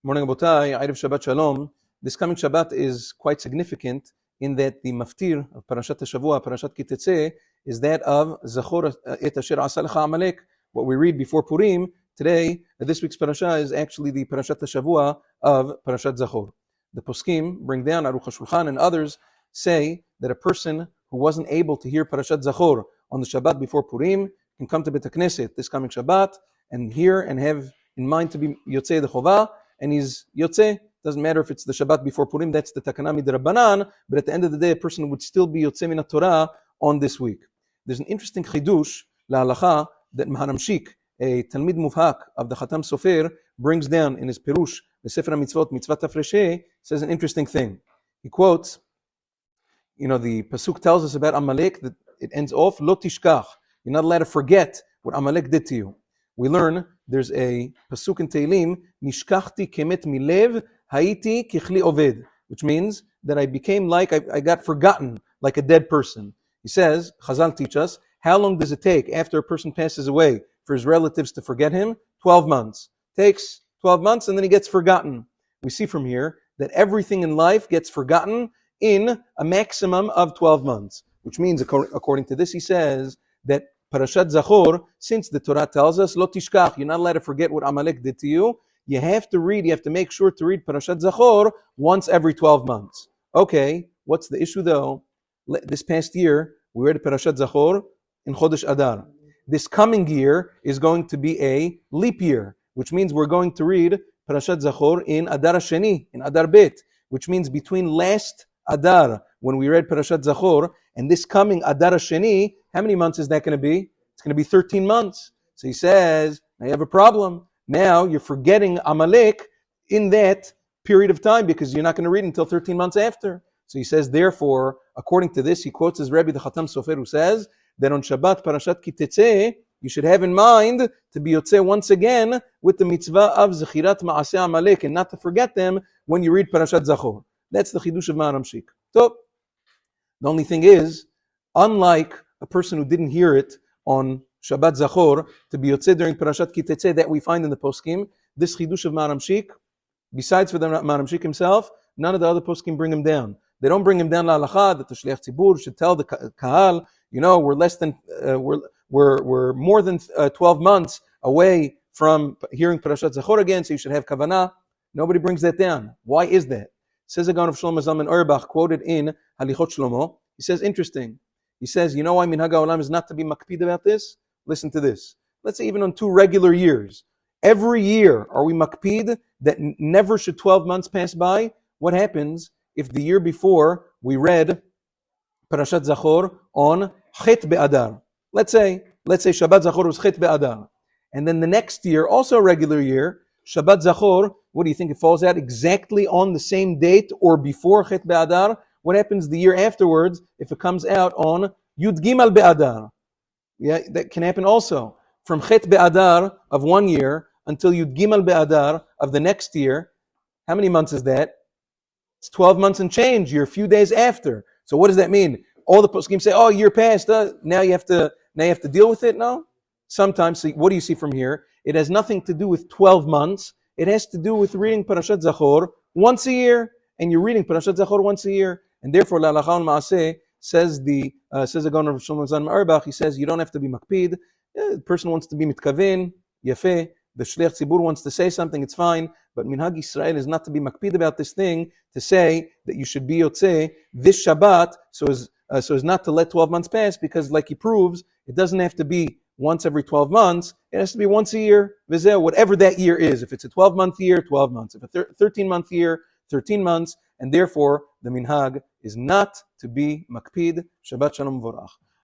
Morning, Abotai, Erev Shabbat Shalom. This coming Shabbat is quite significant in that the maftir of Parashat Hashavua, Parashat Ki Tetzeh, is that of Zachor et asher asa lecha Amalek. What we read before Purim today, this week's parasha is actually the Parashat Hashavua of Parashat Zachor. The poskim bring down, Aruch HaShulchan and others say that a person who wasn't able to hear Parashat Zachor on the Shabbat before Purim can come to Bet HaKnesset this coming Shabbat and hear and have in mind to be Yotzei the Chovah, and he's Yotzei. Doesn't matter if it's the Shabbat before Purim, that's the Takana Midrabanan, but at the end of the day, a person would still be Yotzei Min Torah on this week. There's an interesting chidush, la'alacha, that Maharamshik, a Talmid Muvhak of the Khatam Sofer, brings down in his Pirush, the Sefer HaMitzvot, Mitzvah Tafreshe, says an interesting thing. He quotes, the Pasuk tells us about Amalek, that it ends off, Lo tishkach. You're not allowed to forget what Amalek did to you. We learn there's a pasuk in Tehillim, Nishkachti kemet milev, haiti kichli oved, which means that I became like, I got forgotten, like a dead person. He says, Chazal teach us, how long does it take after a person passes away for his relatives to forget him? 12 months. Takes 12 months and then he gets forgotten. We see from here that everything in life gets forgotten in a maximum of 12 months, which means, according to this, he says that Parashat Zachor, since the Torah tells us, Lo tishkach, you're not allowed to forget what Amalek did to you, you have to make sure to read Parashat Zachor once every 12 months. Okay, what's the issue though? This past year, we read Parashat Zachor in Chodesh Adar. This coming year is going to be a leap year, which means we're going to read Parashat Zachor in Adar Sheni, in Adar Bet, which means between last Adar, when we read Parashat Zachor, and this coming Adar Sheni, how many months is that going to be? It's going to be 13 months. So he says, now you have a problem. Now you're forgetting Amalek in that period of time because you're not going to read until 13 months after. So he says, therefore, according to this, he quotes his Rebbe, the Khatam Sofer, who says that on Shabbat, Parashat Ki Tetzeh, you should have in mind to be Yotzeh once again with the mitzvah of Zechirat Ma'aseh Amalek and not to forget them when you read Parashat Zachor. That's the chidush of Maharamshik. So, the only thing is, unlike a person who didn't hear it on Shabbat Zachor to be Yotzeh during Parashat Ki Tetzeh that we find in the poskim, this chidush of Maharamshik, besides for the Maharamshik himself, none of the other poskim bring him down. They don't bring him down la'alacha that the Shliach Tzibur should tell the Kahal, we're more than 12 months away from hearing Parashat Zachor again, so you should have kavanah. Nobody brings that down. Why is that? Says a Gaon of Shlomo Zalman Auerbach, quoted in Halichot Shlomo. He says, interesting. He says, you know why Minhag HaOlam is not to be makpid about this? Listen to this. Let's say even on 2 regular years. Every year, are we makpid that never should 12 months pass by? What happens if the year before we read Parashat Zachor on Chet Be'adar? Let's say Shabbat Zachor was Chet Be'adar. And then the next year, also a regular year, Shabbat Zachor, what do you think? It falls out exactly on the same date or before Chet Be'adar? What happens the year afterwards if it comes out on Yud Gimal Be'adar? Yeah, that can happen also. From Chet Be'adar of 1 year until Yud Gimal Be'adar of the next year, how many months is that? It's 12 months and change. You're a few days after. So what does that mean? All the poskim say, "Oh, year passed. Now you have to deal with it." No. Sometimes, so what do you see from here? It has nothing to do with 12 months. It has to do with reading Parashat Zachor once a year, and you're reading Parashat Zachor once a year, and therefore la'alacha ma'aseh says the Gaon of Shlomo Zalman Auerbach. He says you don't have to be makpid. The person wants to be mitkaven, yafeh. The Shliach Tzibur wants to say something, it's fine. But Minhag Yisrael is not to be makpid about this thing, to say that you should be Yotzeh this Shabbat, so as not to let 12 months pass, because like he proves, it doesn't have to be once every 12 months, it has to be once a year, v'zeh, whatever that year is. If it's a 12-month year, 12 months. If a 13-month year, 13 months. And therefore, the minhag is not to be makpid. Shabbat Shalom Vorach.